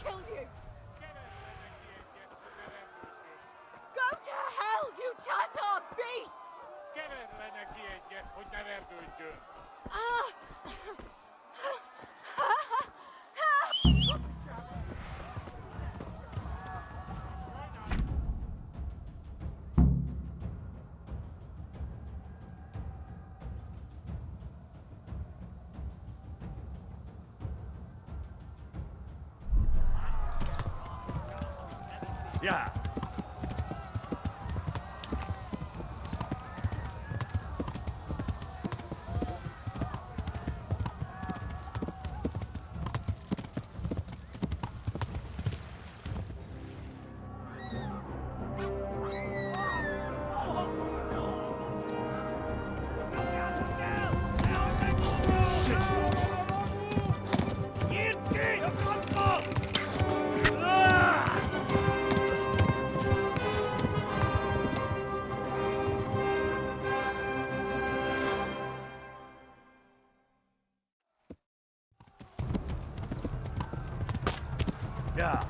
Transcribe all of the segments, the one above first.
kill you! Go to hell, you Tatar beast! Ah! Yeah. Yeah.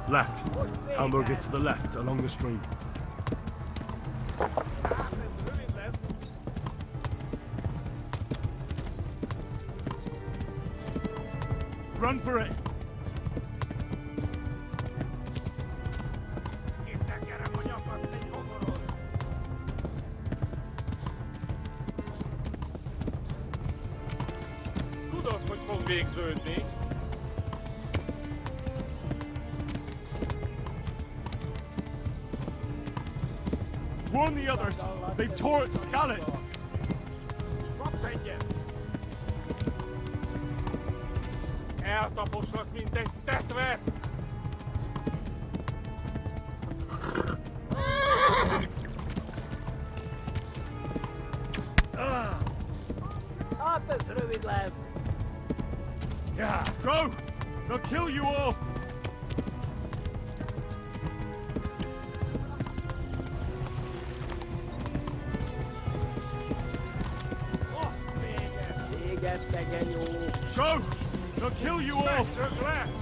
Left. Hamburg is to the left, along the stream. Run for it! Tudod, hogy fog végződni? Warn the others! They've tore at Skalitz! Eltaposlak, mint egy tetvet! Hát ez rövid lesz. Yeah, go! They'll kill you all! Véges tegenyó. Show! They'll kill you all! Csak lesz!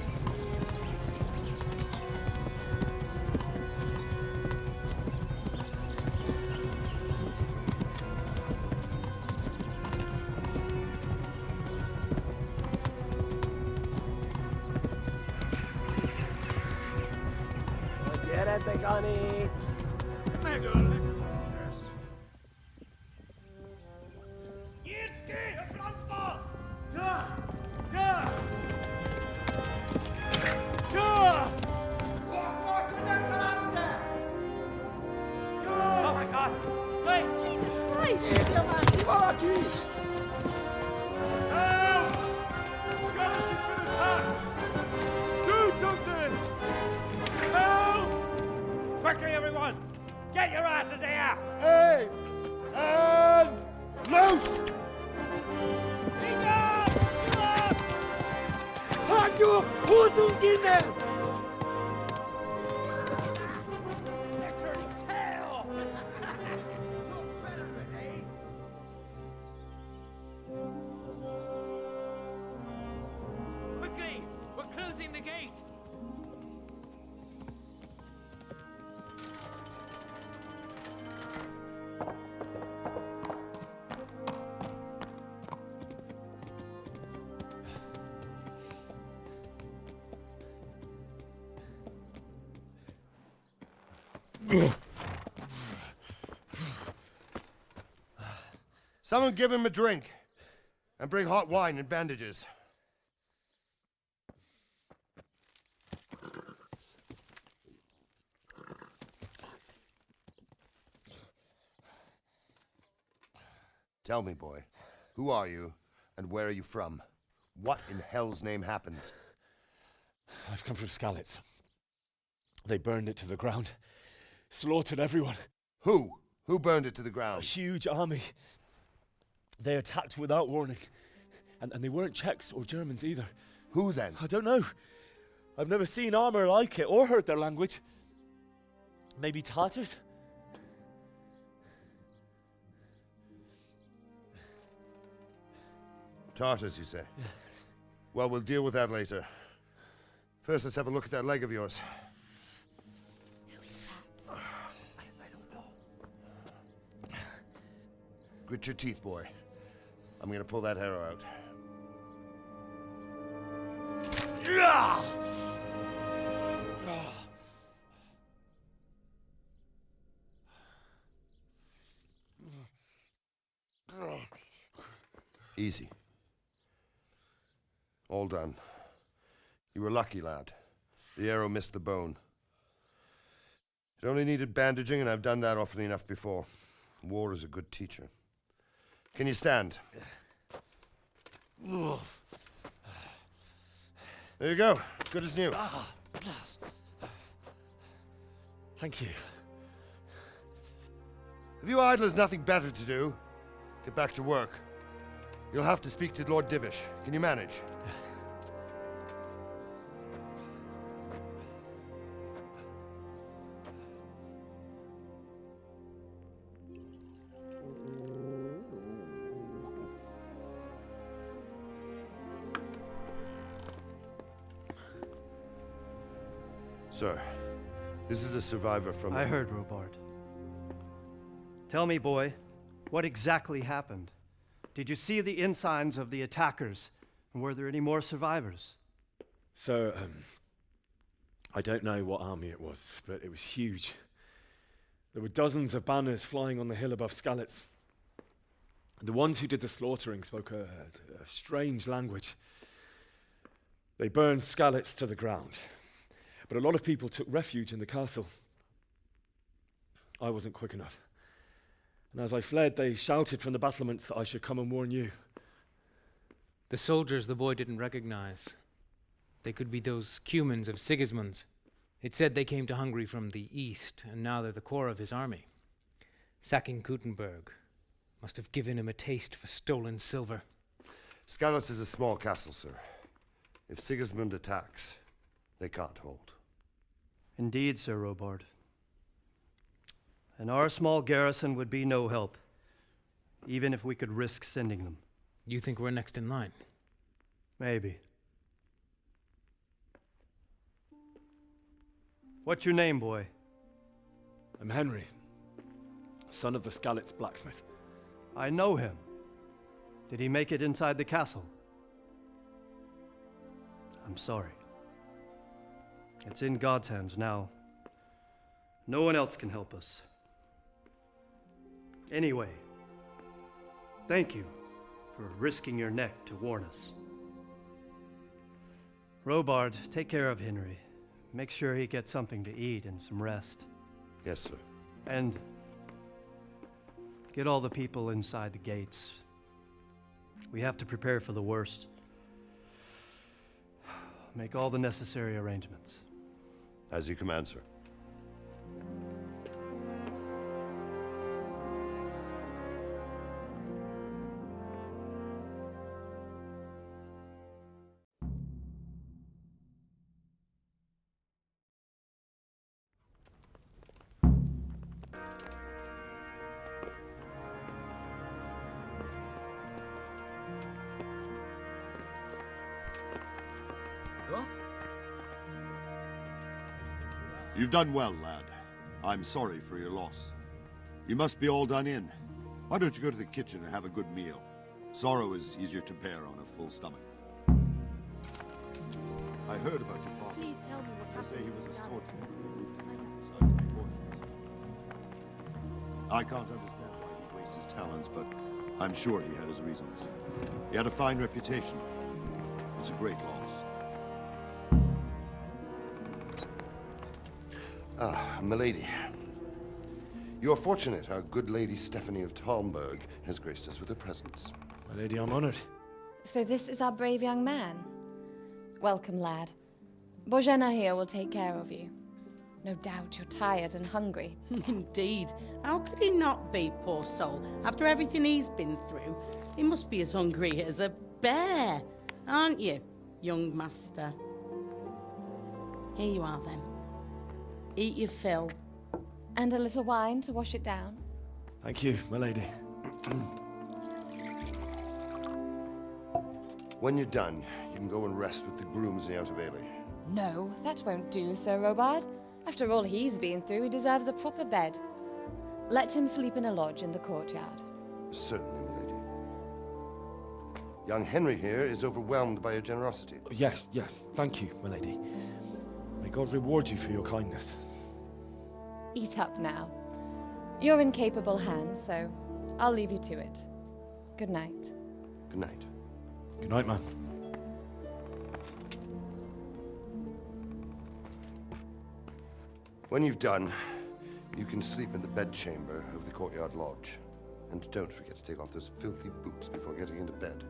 Gyere, Gani! Megöllek! Quickly, everyone! Get your asses here! Hey! And loose! Hagyjuk! Húzzunk innen! They're turning tail! Quickly! We're closing the gate! Someone give him a drink. And bring hot wine and bandages. Tell me, boy, who are you and where are you from? What in hell's name happened? I've come from Skalitz. They burned it to the ground. Slaughtered everyone. Who? Who burned it to the A ground? huge army. They attacked without warning. And they weren't Czechs or Germans either. Who then? I don't know. I've never seen armor like it or heard their language. Maybe Tatars? Tartars, you say? Yeah. Well, we'll deal with that later. First, let's have a look at that leg of yours. Who is that? I don't know. Grit your teeth, boy. I'm gonna pull that arrow out. Easy. All done. You were lucky, lad. The arrow missed the bone. It only needed bandaging, and I've done that often enough before. War is a good teacher. Can you stand? There you go. Good as new. Thank you. Have you idlers nothing better to do? Get back to work. You'll have to speak to Lord Divish. Can you manage? Sir, this is a survivor from... I heard, Robard. Tell me, boy, what exactly happened? Did you see the ensigns of the attackers? And were there any more survivors? So, I don't know what army it was, but it was huge. There were dozens of banners flying on the hill above Skalitz. The ones who did the slaughtering spoke a strange language. They burned Skalitz to the ground. But a lot of people took refuge in the castle. I wasn't quick enough. And as I fled, they shouted from the battlements that I should come and warn you. The soldiers the boy didn't recognize. They could be those Cumans of Sigismund's. It said they came to Hungary from the east, and now they're the core of his army. Sacking Kuttenberg must have given him a taste for stolen silver. Skalitz is a small castle, sir. If Sigismund attacks, they can't hold. Indeed, Sir Robard. And our small garrison would be no help, even if we could risk sending them. You think we're next in line? Maybe. What's your name, boy? I'm Henry, son of the Skalitz blacksmith. I know him. Did he make it inside the castle? I'm sorry. It's in God's hands now. No one else can help us. Anyway, thank you for risking your neck to warn us. Robard, take care of Henry. Make sure he gets something to eat and some rest. Yes, sir. And get all the people inside the gates. We have to prepare for the worst. Make all the necessary arrangements. As you command, sir. You've done well, lad. I'm sorry for your loss. You must be all done in. Why don't you go to the kitchen and have a good meal? Sorrow is easier to bear on a full stomach. I heard about your father. Please tell me what They say he happened was to a Skalitz. swordsman. So to be cautious. I can't understand why he wasted his talents, but I'm sure he had his reasons. He had a fine reputation. It's a great loss. Ah, milady. You are fortunate our good lady Stephanie of Talmberg has graced us with her presence. My lady, I'm honored. So this is our brave young man. Welcome, lad. Bozhena here will take care of you. No doubt you're tired and hungry. Indeed. How could he not be, poor soul? After everything he's been through, he must be as hungry as a bear, aren't you, young master? Here you are, then. Eat your fill. And a little wine to wash it down. Thank you, my lady. When you're done, you can go and rest with the grooms in the Outer Bailey. No, that won't do, Sir Robard. After all he's been through, he deserves a proper bed. Let him sleep in a lodge in the courtyard. Certainly, my lady. Young Henry here is overwhelmed by your generosity. Yes, yes, thank you, my lady. May God reward you for your kindness. Eat up now. You're in capable hands, so I'll leave you to it. Good night. Good night. Good night, man. When you've done, you can sleep in the bedchamber of the courtyard lodge. And don't forget to take off those filthy boots before getting into bed.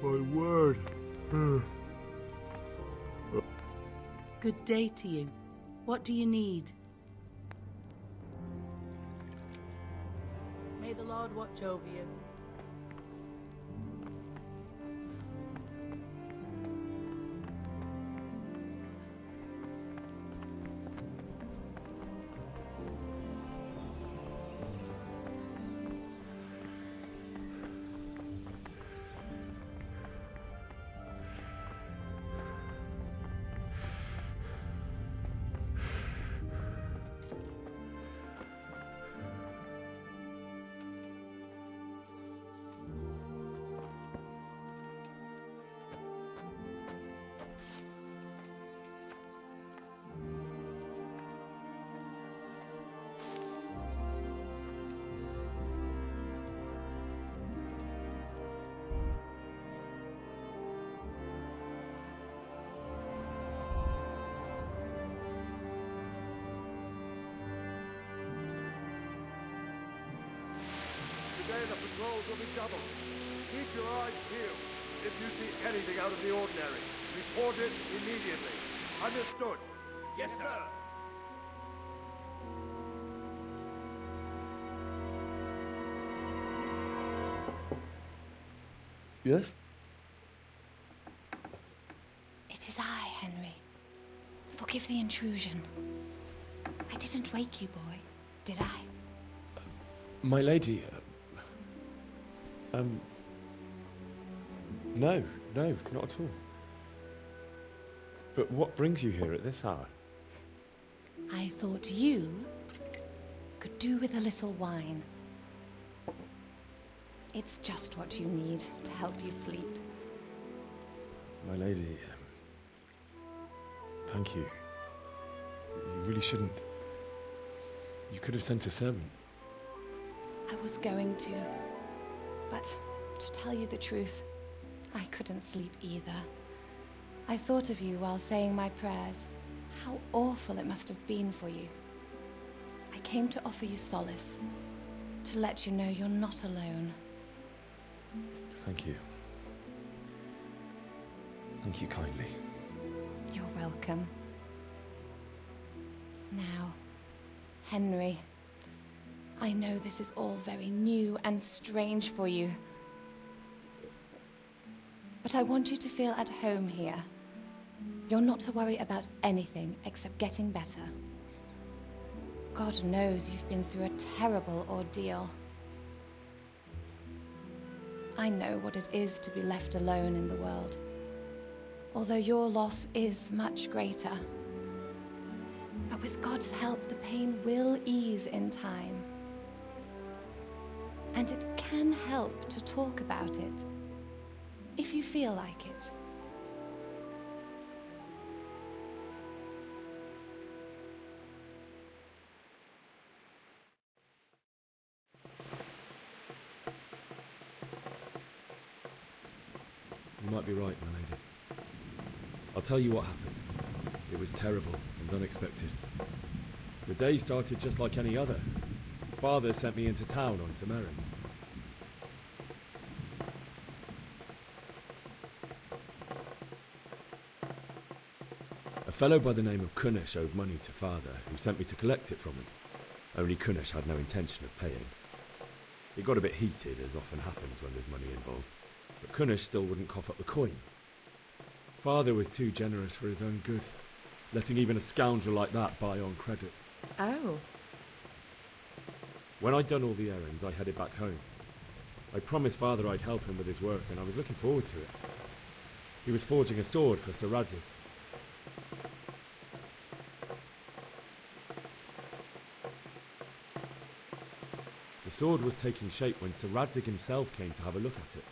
My word. Good day to you. What do you need? May the Lord watch over you. Today the patrols will be doubled. Keep your eyes peeled. If you see anything out of the ordinary, report it immediately. Understood? Yes, sir. Yes? It is I, Henry. Forgive the intrusion. I didn't wake you, boy, did I? My lady, no, not at all. But what brings you here at this hour? I thought you could do with a little wine. It's just what you need to help you sleep. My lady, thank you. You really shouldn't. You could have sent a servant. I was going to, but to tell you the truth, I couldn't sleep either. I thought of you while saying my prayers. How awful it must have been for you. I came to offer you solace, to let you know you're not alone. Thank you. Thank you kindly. You're welcome. Now, Henry, I know this is all very new and strange for you. But I want you to feel at home here. You're not to worry about anything except getting better. God knows you've been through a terrible ordeal. I know what it is to be left alone in the world, although your loss is much greater. But with God's help, the pain will ease in time. And it can help to talk about it, if you feel like it. You might be right, my lady. I'll tell you what happened. It was terrible and unexpected. The day started just like any other. Father sent me into town on some errands. A fellow by the name of Kunesh owed money to Father, who sent me to collect it from him. Only Kunesh had no intention of paying. It got a bit heated, as often happens when there's money involved, but Kunesh still wouldn't cough up the coin. Father was too generous for his own good, letting even a scoundrel like that buy on credit. Oh. When I'd done all the errands, I headed back home. I promised Father I'd help him with his work, and I was looking forward to it. He was forging a sword for Sir Radzig. The sword was taking shape when Sir Radzig himself came to have a look at it.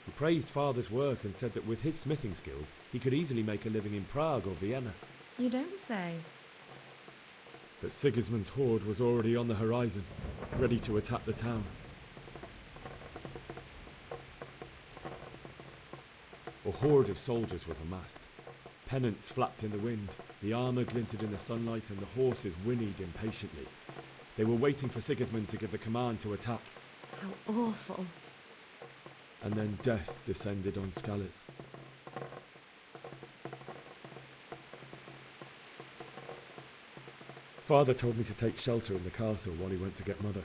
He praised Father's work and said that with his smithing skills, he could easily make a living in Prague or Vienna. You don't say. But Sigismund's horde was already on the horizon, ready to attack the town. A horde of soldiers was amassed. Pennants flapped in the wind, the armour glinted in the sunlight, and the horses whinnied impatiently. They were waiting for Sigismund to give the command to attack. How awful. And then death descended on Skalitz. Father told me to take shelter in the castle while he went to get Mother.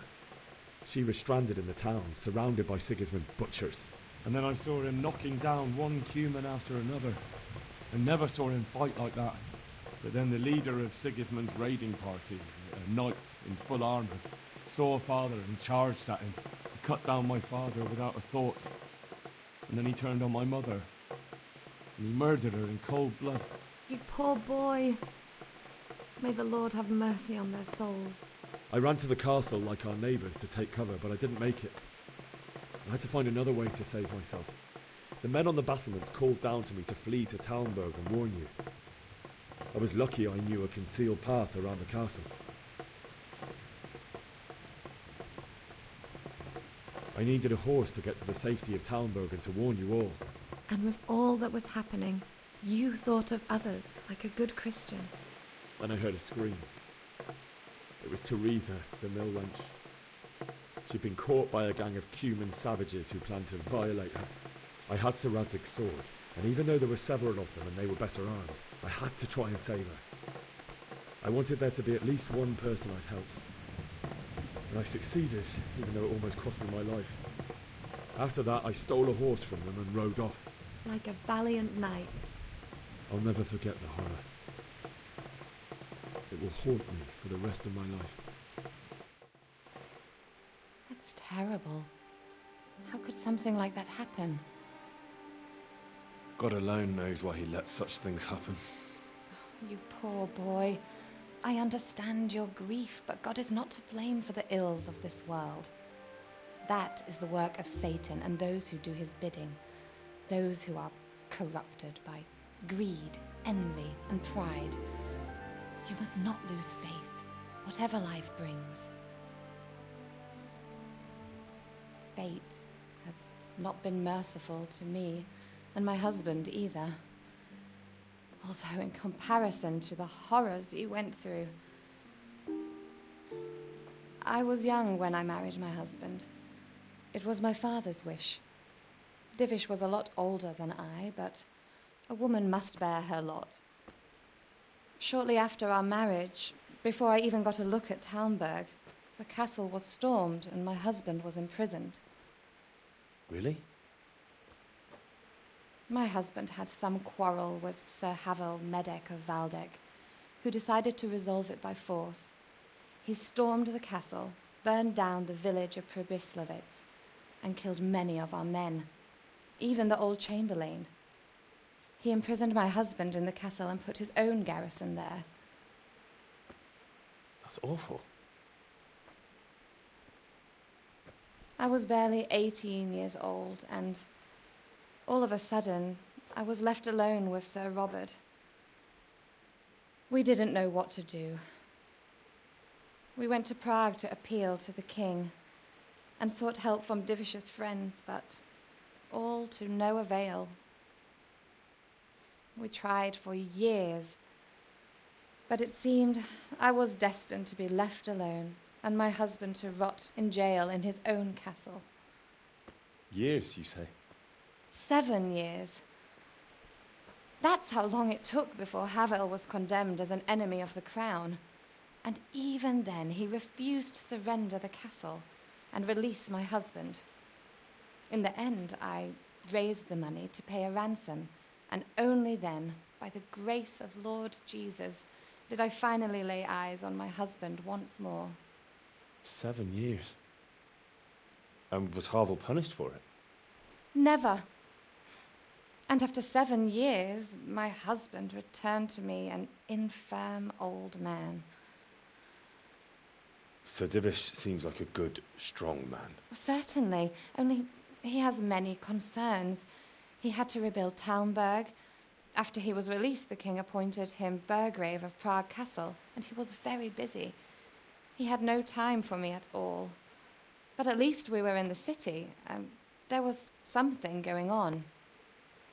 She was stranded in the town, surrounded by Sigismund's butchers. And then I saw him knocking down one Cuman after another. I never saw him fight like that. But then the leader of Sigismund's raiding party, a knight in full armour, saw Father and charged at him. He cut down my father without a thought. And then he turned on my mother. And he murdered her in cold blood. You poor boy. May the Lord have mercy on their souls. I ran to the castle like our neighbours to take cover, but I didn't make it. I had to find another way to save myself. The men on the battlements called down to me to flee to Talmberg and warn you. I was lucky I knew a concealed path around the castle. I needed a horse to get to the safety of Talmberg and to warn you all. And with all that was happening, you thought of others like a good Christian. Then I heard a scream. It was Teresa, the mill wench. She'd been caught by a gang of Cuman savages who planned to violate her. I had Sir Radzig's sword, and even though there were several of them and they were better armed, I had to try and save her. I wanted there to be at least one person I'd helped. And I succeeded, even though it almost cost me my life. After that, I stole a horse from them and rode off. Like a valiant knight. I'll never forget the horror. It will haunt me for the rest of my life. That's terrible. How could something like that happen? God alone knows why he lets such things happen. You poor boy. I understand your grief, but God is not to blame for the ills of this world. That is the work of Satan and those who do his bidding. Those who are corrupted by greed, envy, and pride. You must not lose faith, whatever life brings. Fate has not been merciful to me, and my husband either. Although in comparison to the horrors you went through. I was young when I married my husband. It was my father's wish. Divish was a lot older than I, but a woman must bear her lot. Shortly after our marriage, before I even got a look at Talmberg, the castle was stormed and my husband was imprisoned. Really? My husband had some quarrel with Sir Havel Medek of Valdek, who decided to resolve it by force. He stormed the castle, burned down the village of Pribyslavitz, and killed many of our men, even the old chamberlain. He imprisoned my husband in the castle and put his own garrison there. That's awful. I was barely 18 years old, and all of a sudden, I was left alone with Sir Robert. We didn't know what to do. We went to Prague to appeal to the king and sought help from Divish's friends, but all to no avail. We tried for years, but it seemed I was destined to be left alone and my husband to rot in jail in his own castle. Years, you say? 7 years. That's how long it took before Havel was condemned as an enemy of the crown. And even then, he refused to surrender the castle and release my husband. In the end, I raised the money to pay a ransom, and only then, by the grace of Lord Jesus, did I finally lay eyes on my husband once more. 7 years? And was Havel punished for it? Never. And after 7 years, my husband returned to me an infirm old man. Sir Divish seems like a good, strong man. Certainly, only he has many concerns. He had to rebuild Talmberg. After he was released, the king appointed him Burgrave of Prague Castle, and he was very busy. He had no time for me at all. But at least we were in the city, and there was something going on.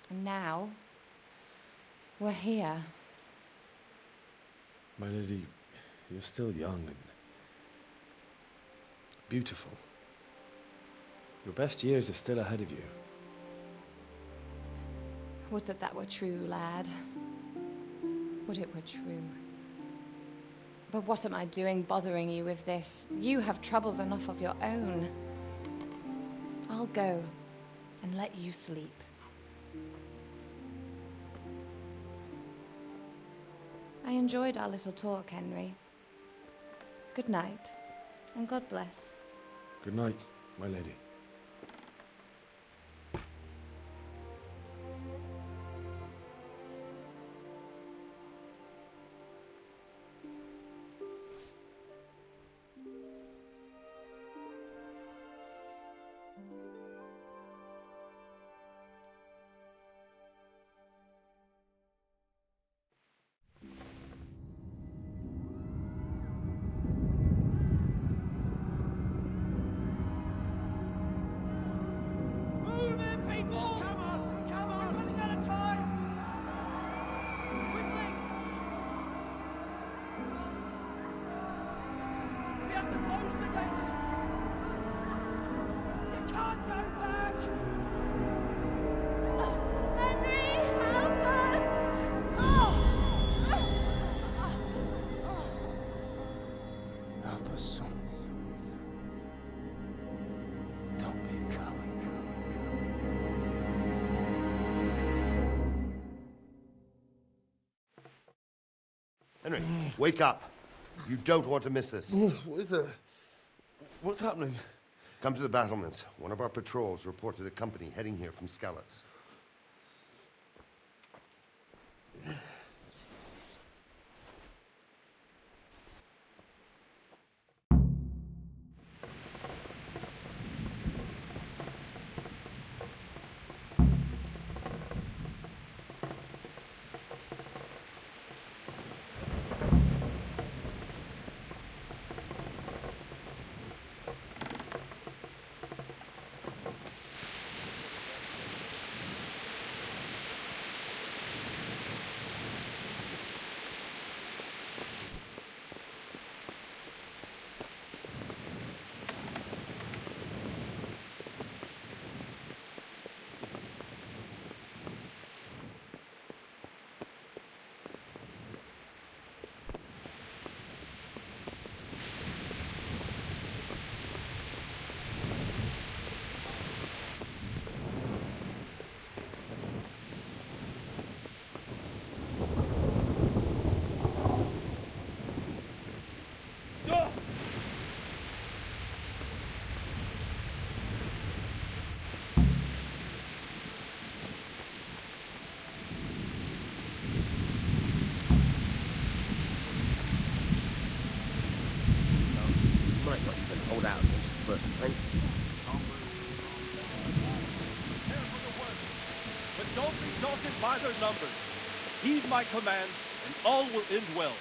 And now, we're here. My lady, you're still young and beautiful. Your best years are still ahead of you. Would that that were true, lad. Would it were true. But what am I doing bothering you with this? You have troubles enough of your own. I'll go and let you sleep. I enjoyed our little talk, Henry. Good night, and God bless. Good night, my lady. Henry, wake up. You don't want to miss this. What is it? What's happening? Come to the battlements. One of our patrols reported a company heading here from Skalitz. hold out against the first defense. But don't be daunted by their numbers. Heed my commands, and all will end well.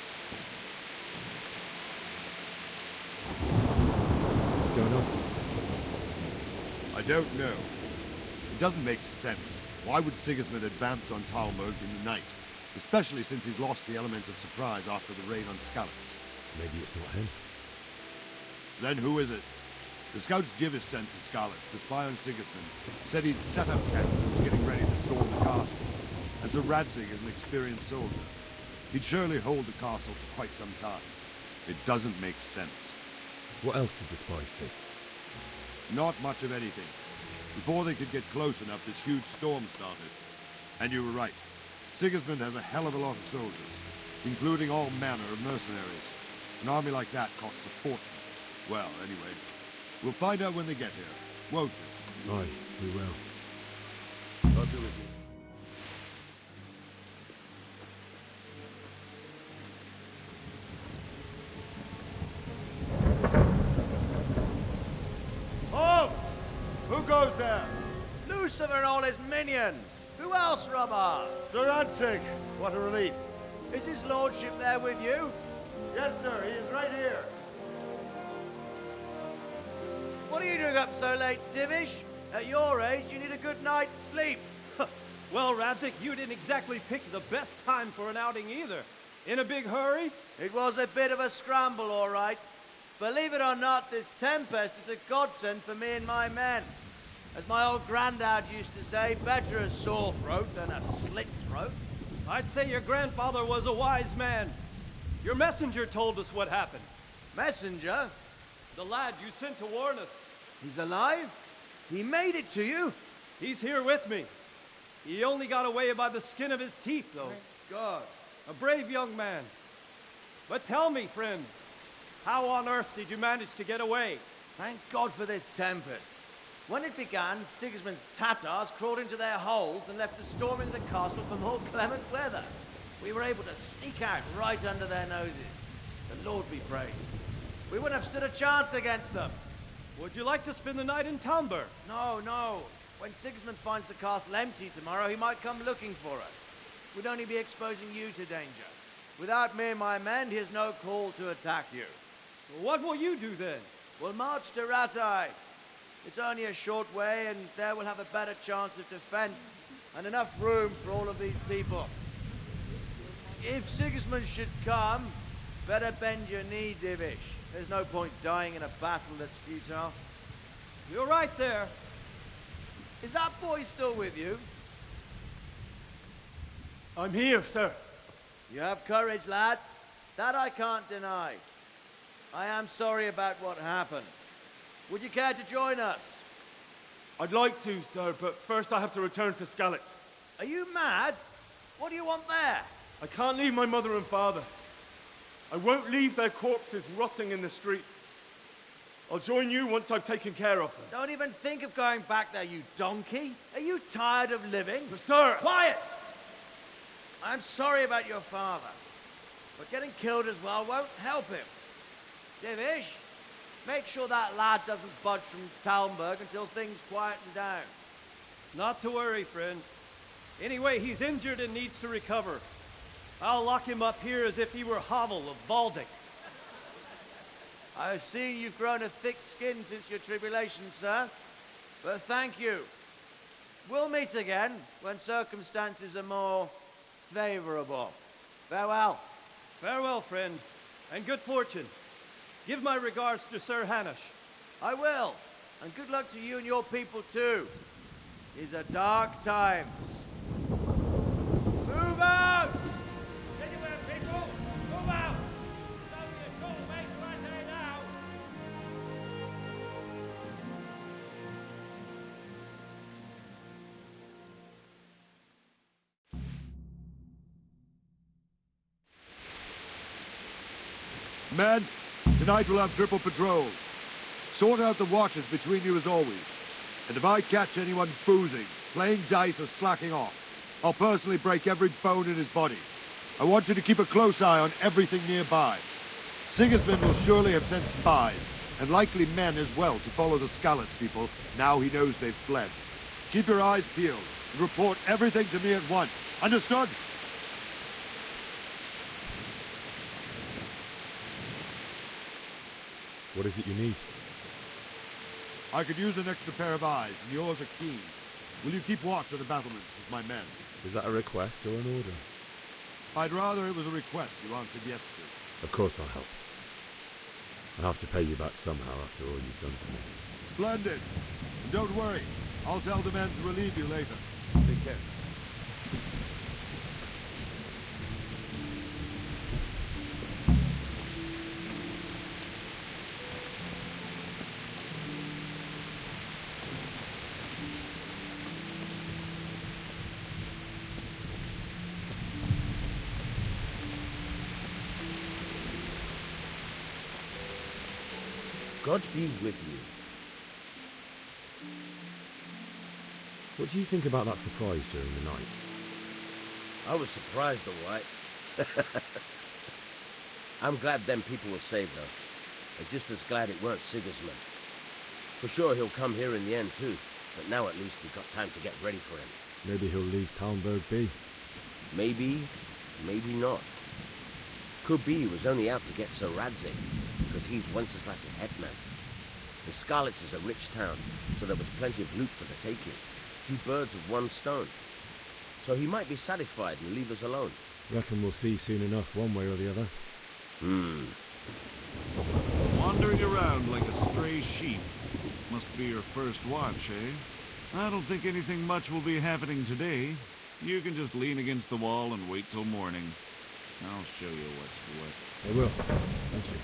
What's going on? I don't know. It doesn't make sense. Why would Sigismund advance on Talmberg in the night? Especially since he's lost the element of surprise after the raid on Skalitz. Maybe it's not him. Then who is it? The scouts Jivish sent to Skalitz to spy on Sigismund said he'd set up camp and was getting ready to storm the castle. And so Radzig is an experienced soldier. He'd surely hold the castle for quite some time. It doesn't make sense. What else did the spies see? Not much of anything. Before they could get close enough, this huge storm started. And you were right. Sigismund has a hell of a lot of soldiers, including all manner of mercenaries. An army like that costs a fortune. Well, anyway, we'll find out when they get here, won't we? Aye, we will. I'll do it. Halt! Who goes there? Lucifer and all his minions. Who else, Robber? Sir Radzig. What a relief. Is his lordship there with you? Yes, sir. He is right here. What are you doing up so late, Divish? At your age, you need a good night's sleep. Well, Radzig, you didn't exactly pick the best time for an outing either. In a big hurry? It was a bit of a scramble, all right. Believe it or not, this tempest is a godsend for me and my men. As my old granddad used to say, better a sore throat than a slit throat. I'd say your grandfather was a wise man. Your messenger told us what happened. Messenger? The lad you sent to warn us. He's alive? He made it to you? He's here with me. He only got away by the skin of his teeth, though. Thank God. A brave young man. But tell me, friend, how on earth did you manage to get away? Thank God for this tempest. When it began, Sigismund's Tatars crawled into their holes and left a storm into the castle for more clement weather. We were able to sneak out right under their noses. The Lord be praised. We wouldn't have stood a chance against them. Would you like to spend the night in Talmberg? No, no. When Sigismund finds the castle empty tomorrow, he might come looking for us. We'd only be exposing you to danger. Without me and my men, he has no call to attack you. What will you do then? We'll march to Ratai. It's only a short way, and there we'll have a better chance of defense and enough room for all of these people. If Sigismund should come, better bend your knee, Divish. There's no point dying in a battle that's futile. You're right there. Is that boy still with you? I'm here, sir. You have courage, lad. That I can't deny. I am sorry about what happened. Would you care to join us? I'd like to, sir, but first I have to return to Skalitz. Are you mad? What do you want there? I can't leave my mother and father. I won't leave their corpses rotting in the street. I'll join you once I've taken care of them. Don't even think of going back there, you donkey. Are you tired of living? But sir! Quiet! I'm sorry about your father, but getting killed as well won't help him. Divish, make sure that lad doesn't budge from Talmberg until things quieten down. Not to worry, friend. Anyway, he's injured and needs to recover. I'll lock him up here as if he were Havel of Baldic. I've seen you've grown a thick skin since your tribulation, sir. But thank you. We'll meet again when circumstances are more favorable. Farewell. Farewell, friend, and good fortune. Give my regards to Sir Hanush. I will. And good luck to you and your people, too. These are dark times. Move out! Anywhere, people! Move out! It's only a short way to Ratai now! Men, tonight we'll have triple patrols. Sort out the watches between you as always. And if I catch anyone boozing, playing dice or slacking off, I'll personally break every bone in his body. I want you to keep a close eye on everything nearby. Sigismund will surely have sent spies, and likely men as well, to follow the Skalitz people now he knows they've fled. Keep your eyes peeled and report everything to me at once. Understood? What is it you need? I could use an extra pair of eyes, and yours are keen. Will you keep watch at the battlements with my men? Is that a request or an order? I'd rather it was a request you answered yes to. Of course I'll help. I'll have to pay you back somehow after all you've done for me. Splendid. And don't worry. I'll tell the men to relieve you later. Take care. God be with you. What do you think about that surprise during the night? I was surprised, all right. I'm glad them people were saved, though. I'm just as glad it weren't Sigismund. For sure he'll come here in the end, too. But now at least we've got time to get ready for him. Maybe he'll leave Talmberg be. Maybe, maybe not. Could be he was only out to get Sir Radzig, because he's Wenceslaus's headman. The Skalitz is a rich town, so there was plenty of loot for the taking. 2 birds with 1 stone. So he might be satisfied and leave us alone. Reckon we'll see soon enough, one way or the other. Wandering around like a stray sheep. Must be your first watch, eh? I don't think anything much will be happening today. You can just lean against the wall and wait till morning. I'll show you what's what. I will. Thank you.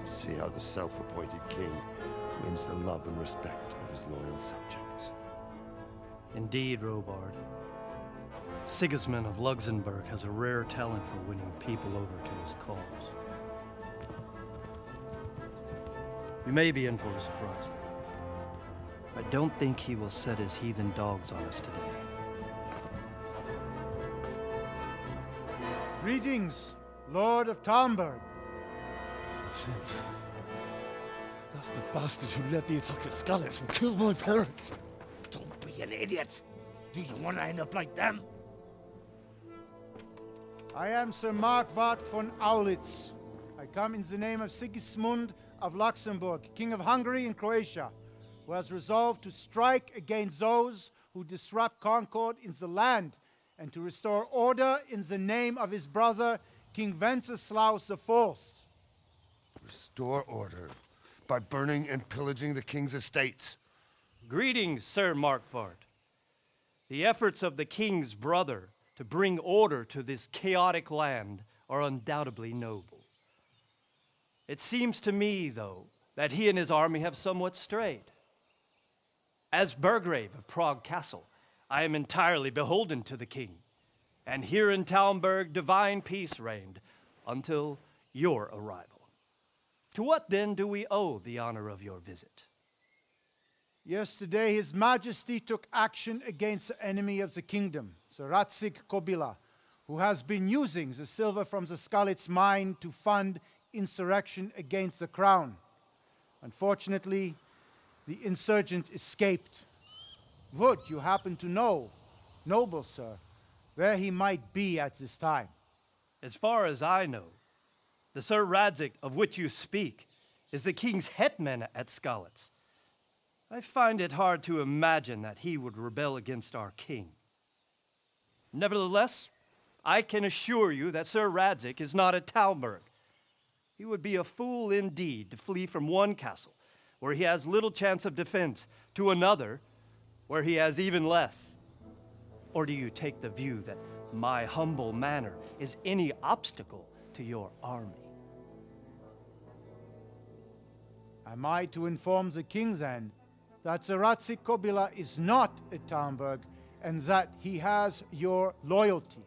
See how the self-appointed king wins the love and respect of his loyal subjects. Indeed, Robard. Sigismund of Luxembourg has a rare talent for winning people over to his cause. We may be in for a surprise, though. I don't think he will set his heathen dogs on us today. Greetings, Lord of Talmberg. That's the bastard who led the attack at Skalitz and killed my parents. Don't be an idiot. Do you want to end up like them? I am Sir Markwart von Aulitz. I come in the name of Sigismund of Luxembourg, King of Hungary and Croatia, who has resolved to strike against those who disrupt concord in the land and to restore order in the name of his brother, King Wenceslaus IV. Restore order by burning and pillaging the king's estates. Greetings, Sir Markwart. The efforts of the king's brother to bring order to this chaotic land are undoubtedly noble. It seems to me, though, that he and his army have somewhat strayed. As Burgrave of Prague Castle, I am entirely beholden to the king, and here in Talmberg divine peace reigned until your arrival. To what then do we owe the honor of your visit? Yesterday, His Majesty took action against the enemy of the kingdom, Sir Radzig Kobyla, who has been using the silver from the Skalitz mine to fund insurrection against the crown. Unfortunately, the insurgent escaped. Would you happen to know, noble sir, where he might be at this time. As far as I know, the Sir Radzig of which you speak is the king's hetman at Skalitz. I find it hard to imagine that he would rebel against our king. Nevertheless, I can assure you that Sir Radzig is not at Talmberg. He would be a fool indeed to flee from one castle, where he has little chance of defense, to another, where he has even less. Or do you take the view that my humble manner is any obstacle to your army? Am I to inform the king then that Sir Radzig Kobyla is not at Talmberg and that he has your loyalty?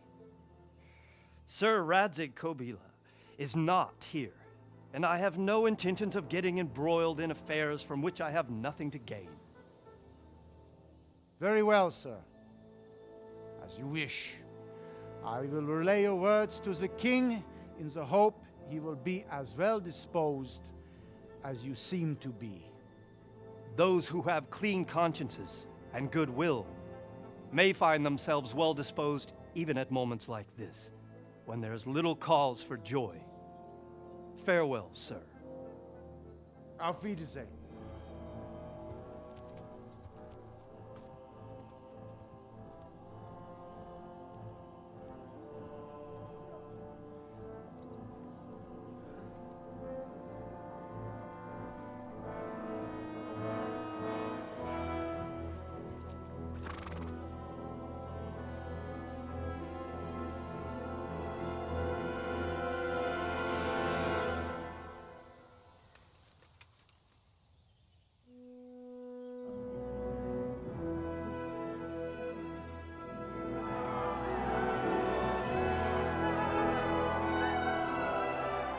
Sir Radzig Kobyla is not here, and I have no intentions of getting embroiled in affairs from which I have nothing to gain. Very well, sir. As you wish. I will relay your words to the king in the hope he will be as well disposed as you seem to be. Those who have clean consciences and goodwill may find themselves well disposed even at moments like this, when there is little cause for joy. Farewell, sir. Auf Wiedersehen.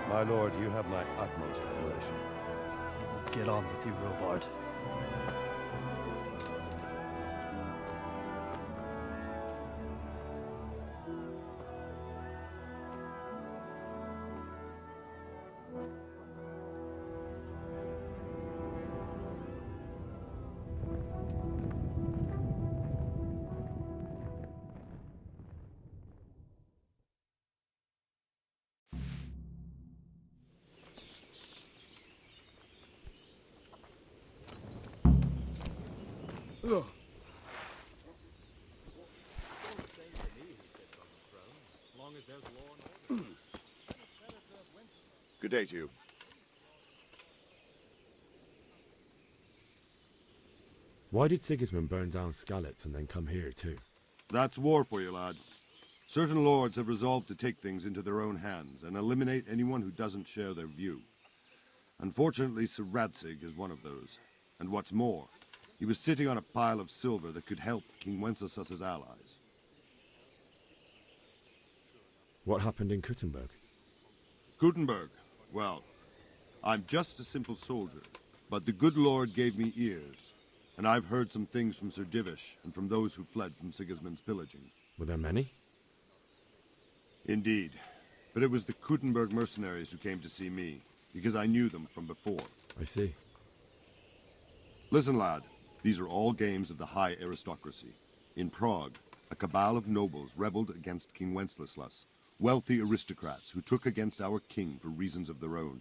My lord, you have my utmost admiration. Get on with you, Robard. Ugh. Good day to you. Why did Sigismund burn down Skalitz and then come here too? That's war for you, lad. Certain lords have resolved to take things into their own hands and eliminate anyone who doesn't share their view. Unfortunately, Sir Radzig is one of those. And what's more, he was sitting on a pile of silver that could help King Wenceslaus's allies. What happened in Kuttenberg? Kuttenberg? Well, I'm just a simple soldier, but the good Lord gave me ears, and I've heard some things from Sir Divish and from those who fled from Sigismund's pillaging. Were there many? Indeed, but it was the Kuttenberg mercenaries who came to see me, because I knew them from before. I see. Listen, lad, these are all games of the high aristocracy. In Prague, a cabal of nobles rebelled against King Wenceslaus, wealthy aristocrats who took against our king for reasons of their own.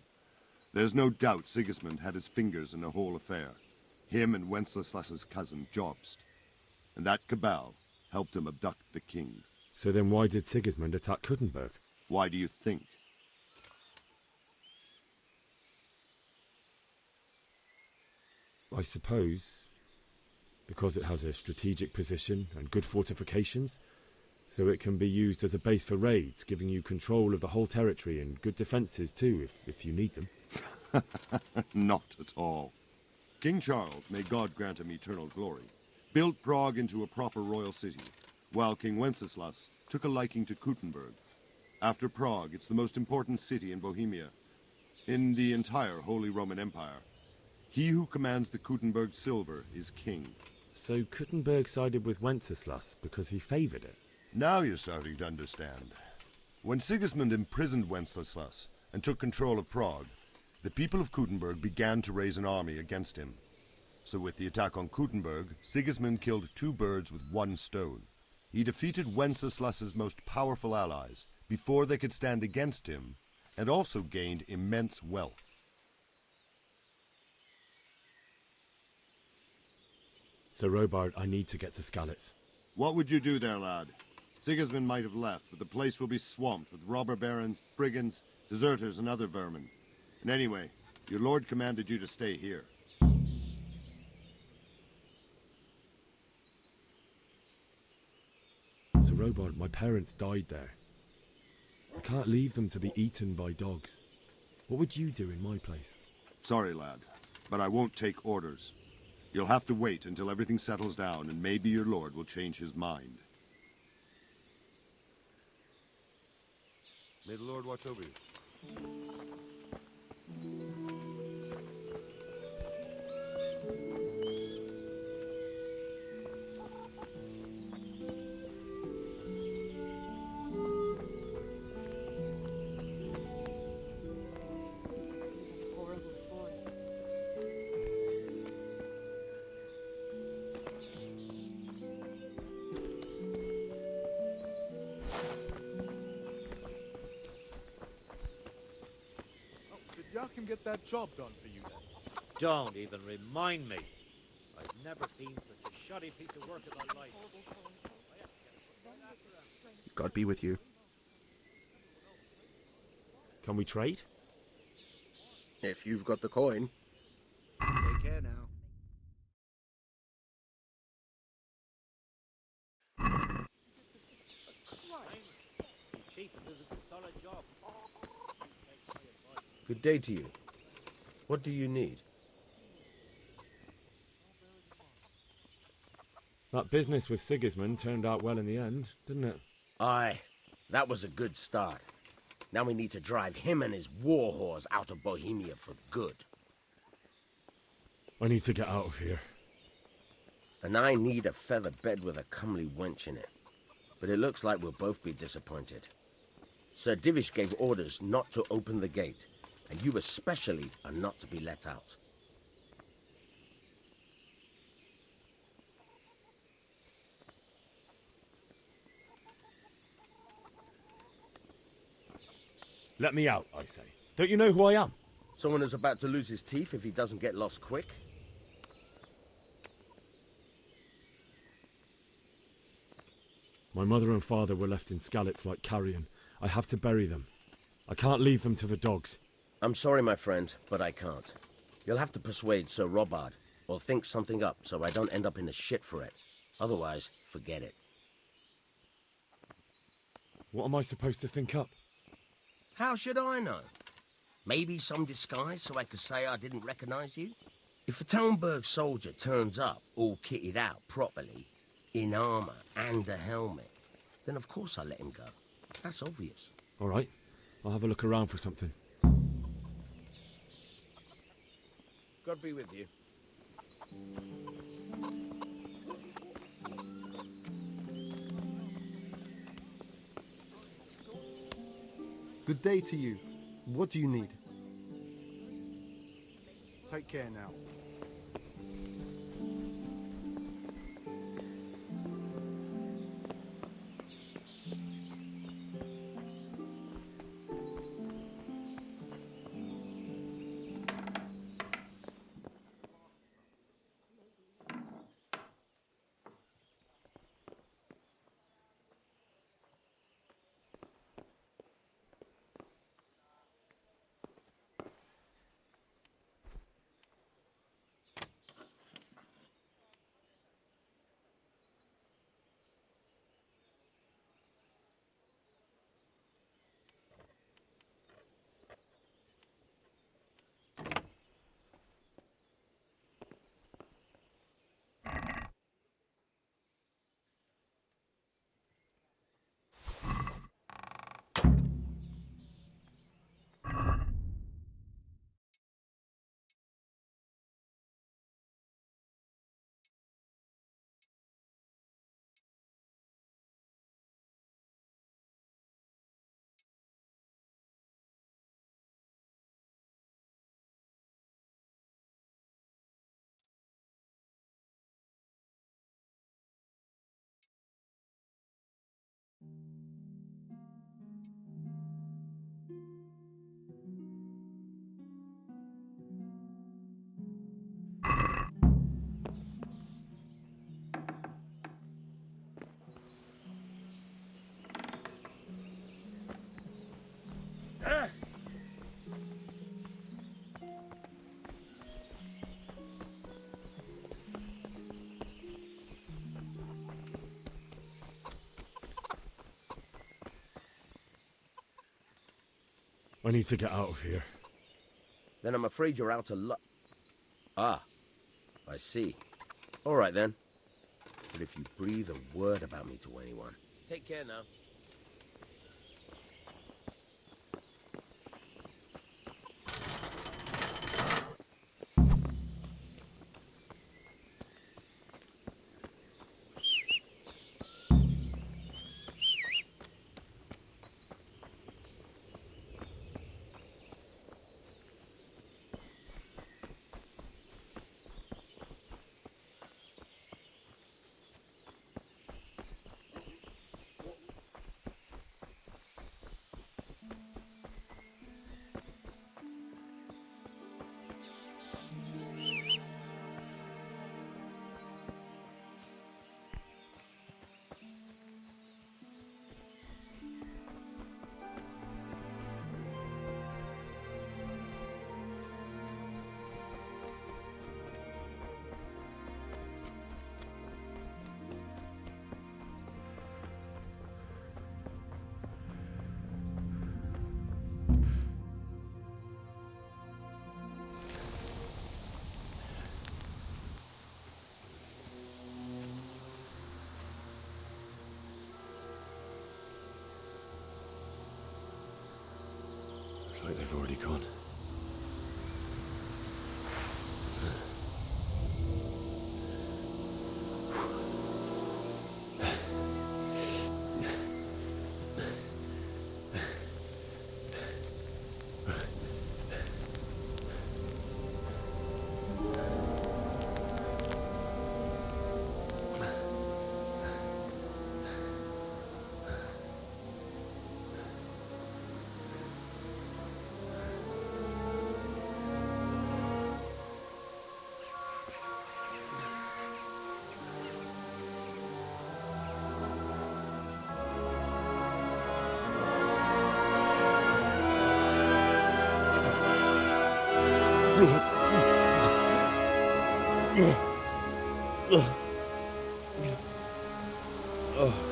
There's no doubt Sigismund had his fingers in the whole affair. Him and Wenceslaus's cousin, Jobst. And that cabal helped him abduct the king. So then why did Sigismund attack Kuttenberg? Why do you think? I suppose because it has a strategic position and good fortifications, so it can be used as a base for raids, giving you control of the whole territory and good defences too, if you need them. Not at all. King Charles, may God grant him eternal glory, built Prague into a proper royal city, while King Wenceslaus took a liking to Kuttenberg. After Prague, it's the most important city in Bohemia, in the entire Holy Roman Empire. He who commands the Kuttenberg silver is king. So Kuttenberg sided with Wenceslaus because he favoured it? Now you're starting to understand. When Sigismund imprisoned Wenceslaus and took control of Prague, the people of Kuttenberg began to raise an army against him. 'em. So with the attack on Kuttenberg, Sigismund killed 2 birds with 1 stone. He killed the king, and he took control of Prague. After Prague, it's the most important city in Bohemia, in the entire Holy Roman Empire. He who commands the Kuttenberg silver is king. So Kuttenberg sided with Wenceslaus because he favoured it. Now you're starting to understand. When Sigismund imprisoned Wenceslaus and took control of Prague, the people of Kuttenberg began to raise an army against him. So with the attack on Kuttenberg, Sigismund killed 2 birds with 1 stone. He defeated Wenceslaus's most powerful allies before they could stand against him, and also gained immense wealth. Sir Robard, I need to get to Skalitz. What would you do there, lad? Sigismund might have left, but the place will be swamped with robber barons, brigands, deserters, and other vermin. And anyway, your lord commanded you to stay here. Sir Robard, my parents died there. I can't leave them to be eaten by dogs. What would you do in my place? Sorry, lad, but I won't take orders. You'll have to wait until everything settles down, and maybe your lord will change his mind. May the Lord watch over you. Can get that job done for you then. Don't even remind me. I've never seen such a shoddy piece of work in my life. God be with you. Can we trade? If you've got the coin. Take care now. Cheap and does a solid job. Good day to you. What do you need? That business with Sigismund turned out well in the end, didn't it? Aye, that was a good start. Now we need to drive him and his warhorse out of Bohemia for good. I need to get out of here. And I need a feather bed with a comely wench in it. But it looks like we'll both be disappointed. Sir Divish gave orders not to open the gate, and you especially are not to be let out. Let me out, I say. Don't you know who I am? Someone who's about to lose his teeth if he doesn't get lost quick. My mother and father were left in Skalitz like carrion. I have to bury them. I can't leave them to the dogs. I'm sorry, my friend, but I can't. You'll have to persuade Sir Robard, or think something up so I don't end up in the shit for it. Otherwise, forget it. What am I supposed to think up? How should I know? Maybe some disguise so I could say I didn't recognize you? If a Talmberg soldier turns up, all kitted out properly, in armor and a helmet, then of course I let him go. That's obvious. All right, I'll have a look around for something. God be with you. Good day to you. What do you need? Take care now. I need to get out of here. Then I'm afraid you're out of luck. Ah, I see. All right then. But if you breathe a word about me to anyone, take care now. It's like they've already gone. Oh.